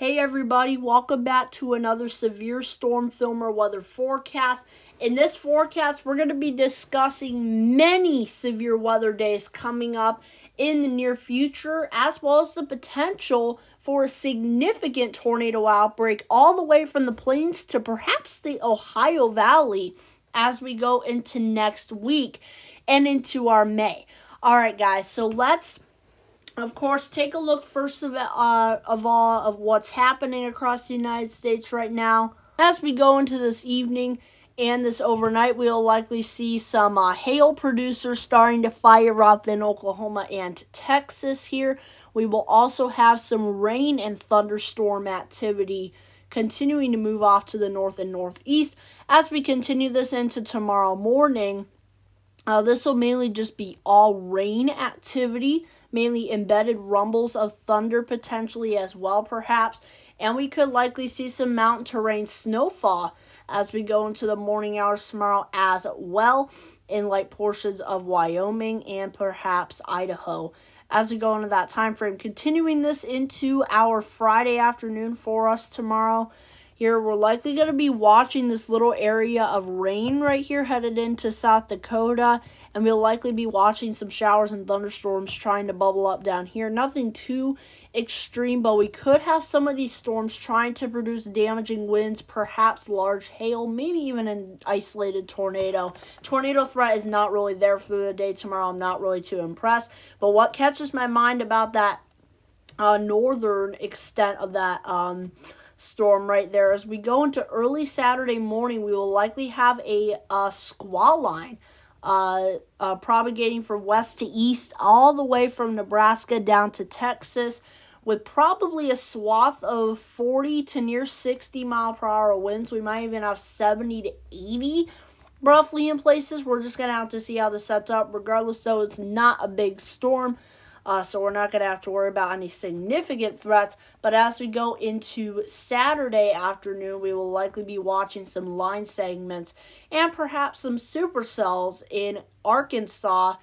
Hey everybody, welcome back to another severe storm filmer weather forecast. In this forecast, we're going to be discussing many severe weather days coming up in the near future, as well as the potential for a significant tornado outbreak all the way from the plains to perhaps the Ohio Valley as we go into next week and into our May. All right, guys, so let's of course, take a look first of all of what's happening across the United States right now. As we go into this evening and this overnight, we'll likely see some hail producers starting to fire up in Oklahoma and Texas here. We will also have some rain and thunderstorm activity continuing to move off to the north and northeast. As we continue this into tomorrow morning, this will mainly just be all rain activity, mainly embedded rumbles of thunder potentially as well, perhaps. And we could likely see some mountain terrain snowfall as we go into the morning hours tomorrow as well in light portions of Wyoming and perhaps Idaho as we go into that time frame. Continuing this into our Friday afternoon for us tomorrow. Here, we're likely going to be watching this little area of rain right here headed into South Dakota, and we'll likely be watching some showers and thunderstorms trying to bubble up down here. Nothing too extreme, but we could have some of these storms trying to produce damaging winds, perhaps large hail, maybe even an isolated tornado. Tornado threat is not really there through the day tomorrow. I'm not really too impressed, but what catches my mind about that northern extent of that storm right there, as we go into early Saturday morning, we will likely have a squall line propagating from west to east all the way from Nebraska down to Texas, with probably a swath of 40 to near 60 mile per hour winds. We might even have 70 to 80 roughly in places. We're just going to have to see how this sets up. Regardless, though, it's not a big storm. So we're not going to have to worry about any significant threats. But as we go into Saturday afternoon, we will likely be watching some line segments and perhaps some supercells in Arkansas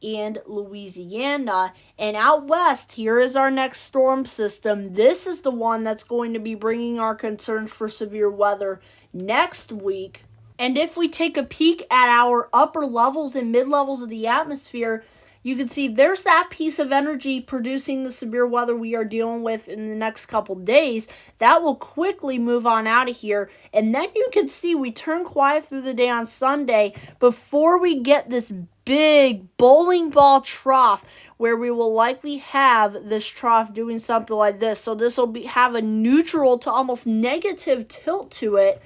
and Louisiana. And out west, here is our next storm system. This is the one that's going to be bringing our concerns for severe weather next week. And if we take a peek at our upper levels and mid-levels of the atmosphere, you can see there's that piece of energy producing the severe weather we are dealing with in the next couple days. That will quickly move on out of here. And then you can see we turn quiet through the day on Sunday before we get this big bowling ball trough where we will likely have this trough doing something like this. So this will have a neutral to almost negative tilt to it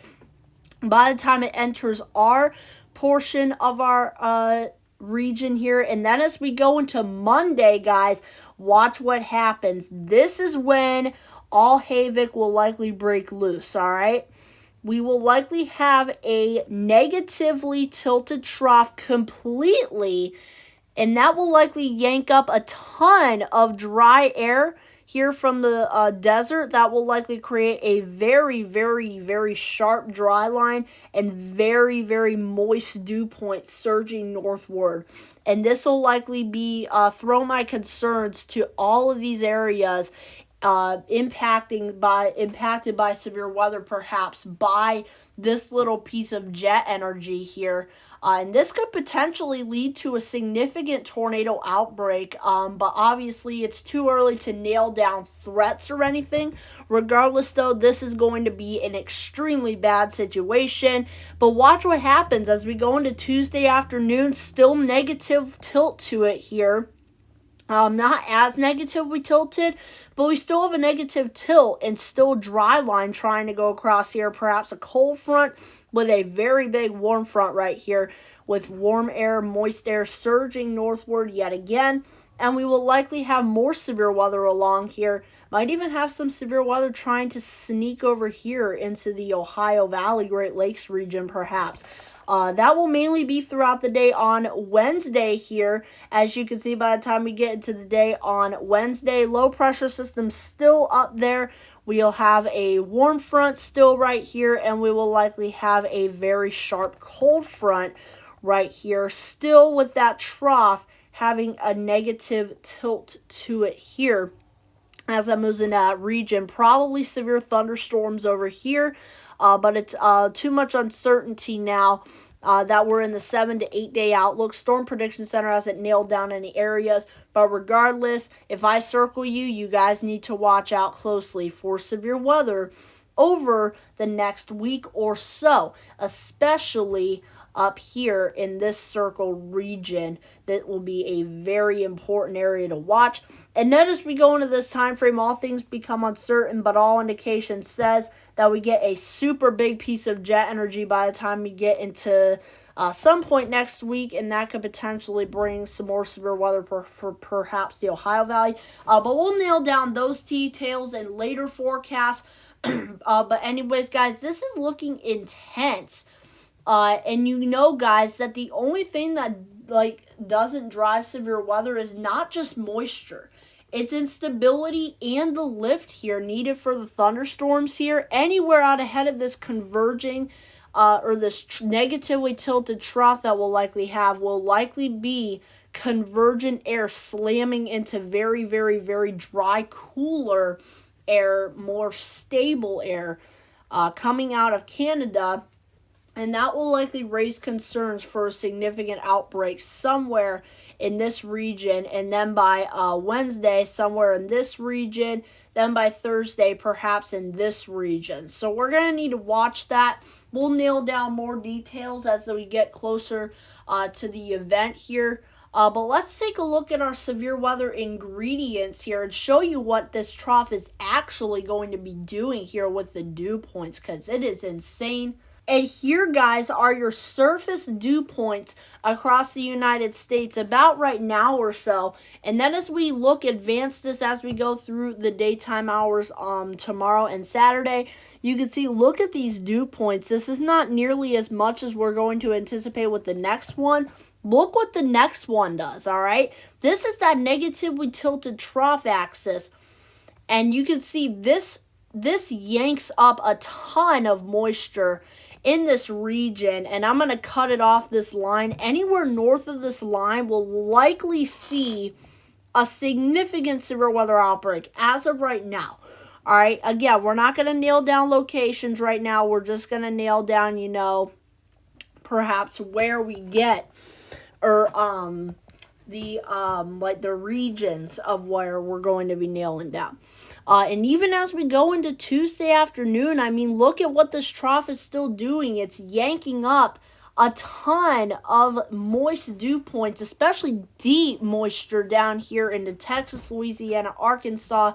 by the time it enters our portion of our region here. And then as we go into Monday, guys, watch what happens. This is when all havoc will likely break loose, all right? We will likely have a negatively tilted trough completely, and that will likely yank up a ton of dry air here from the desert. That will likely create a very, very, very sharp dry line and very, very moist dew points surging northward. And this will likely be throw my concerns to all of these areas impacted by severe weather, perhaps by this little piece of jet energy here. And this could potentially lead to a significant tornado outbreak, but obviously it's too early to nail down threats or anything. Regardless, though, this is going to be an extremely bad situation. But watch what happens as we go into Tuesday afternoon. Still negative tilt to it here. Not as negatively tilted, but we still have a negative tilt and still dry line trying to go across here. Perhaps a cold front with a very big warm front right here, with warm air, moist air surging northward yet again. And we will likely have more severe weather along here. Might even have some severe weather trying to sneak over here into the Ohio Valley, Great Lakes region, perhaps. That will mainly be throughout the day on Wednesday here. As you can see, by the time we get into the day on Wednesday, low pressure system still up there. We'll have a warm front still right here, and we will likely have a very sharp cold front right here, still with that trough having a negative tilt to it here. as that moves in that region. Probably severe thunderstorms over here, but it's too much uncertainty now that we're in the 7 to 8 day outlook. Storm Prediction Center hasn't nailed down any areas, but regardless, if I circle you, you guys need to watch out closely for severe weather over the next week or so, especially up here in this circle region. That will be a very important area to watch. And then as we go into this time frame, all things become uncertain, but all indications says that we get a super big piece of jet energy by the time we get into some point next week, and that could potentially bring some more severe weather for perhaps the Ohio Valley. But we'll nail down those details in later forecasts. But anyways, guys, this is looking intense. And you know, guys, that the only thing that doesn't drive severe weather is not just moisture. It's instability and the lift here needed for the thunderstorms here. Anywhere out ahead of this converging or this negatively tilted trough that we'll likely have will likely be convergent air slamming into very, very, very dry, cooler air, more stable air coming out of Canada. And that will likely raise concerns for a significant outbreak somewhere in this region. And then by Wednesday, somewhere in this region. Then by Thursday, perhaps in this region. So we're going to need to watch that. We'll nail down more details as we get closer to the event here. But let's take a look at our severe weather ingredients here and show you what this trough is actually going to be doing here with the dew points, because it is insane. And here, guys, are your surface dew points across the United States about right now or so. And then as we advance this as we go through the daytime hours tomorrow and Saturday, you can see, look at these dew points. This is not nearly as much as we're going to anticipate with the next one. Look what the next one does, all right? This is that negatively tilted trough axis. And you can see this yanks up a ton of moisture in this region, and I'm going to cut it off this line. Anywhere north of this line will likely see a significant severe weather outbreak as of right now. All right, again, we're not going to nail down locations right now. We're just going to nail down, perhaps where we get, or the regions of where we're going to be nailing down. And even as we go into Tuesday afternoon, I mean, look at what this trough is still doing. It's yanking up a ton of moist dew points, especially deep moisture down here into Texas, Louisiana, Arkansas,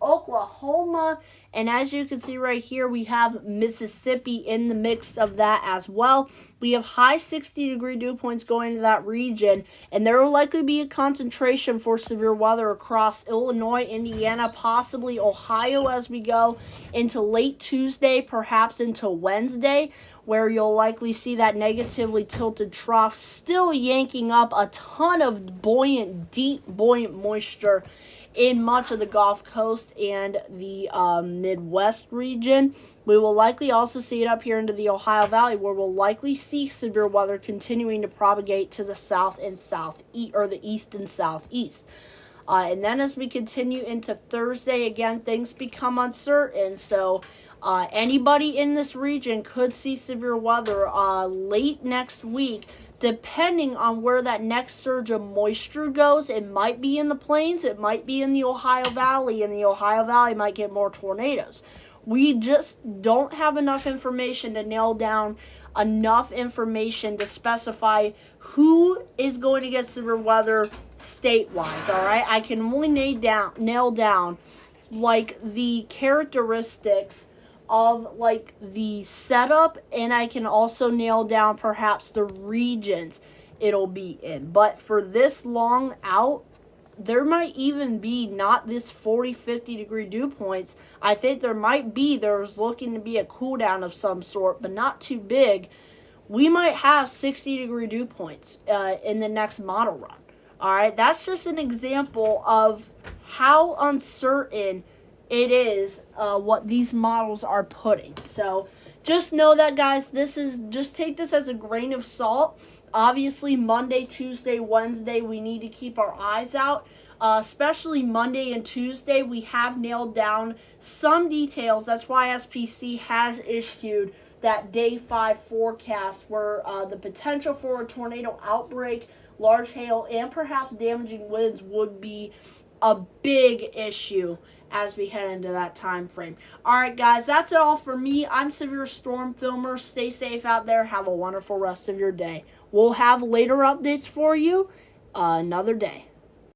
Oklahoma, and as you can see right here, we have Mississippi in the mix of that as well. We have high 60-degree dew points going to that region, and there will likely be a concentration for severe weather across Illinois, Indiana, possibly Ohio as we go into late Tuesday, perhaps into Wednesday, where you'll likely see that negatively tilted trough still yanking up a ton of deep buoyant moisture in much of the Gulf Coast and the Midwest region. We will likely also see it up here into the Ohio Valley, where we'll likely see severe weather continuing to propagate to the south and southeast, or the east and southeast. And then as we continue into Thursday, again, things become uncertain. So anybody in this region could see severe weather late next week, depending on where that next surge of moisture goes. It might be in the plains, it might be in the Ohio Valley, and the Ohio Valley might get more tornadoes. We just don't have enough information to nail down enough information to specify who is going to get severe weather state-wise, all right? I can only nail down the characteristics of the setup, and I can also nail down perhaps the regions it'll be in. But for this long out, there might even be not this 40-50 degree dew points. I think there's looking to be a cool down of some sort, but not too big. We might have 60-degree dew points in the next model run. All right, that's just an example of how uncertain it is what these models are putting. So just know that, guys, just take this as a grain of salt. Obviously, Monday, Tuesday, Wednesday, we need to keep our eyes out especially Monday and Tuesday. We have nailed down some details. That's why SPC has issued that day 5 forecast where the potential for a tornado outbreak, large hail, and perhaps damaging winds would be a big issue as we head into that time frame. Alright guys, that's it all for me. I'm Severe Storm Filmer. Stay safe out there. Have a wonderful rest of your day. We'll have later updates for you another day.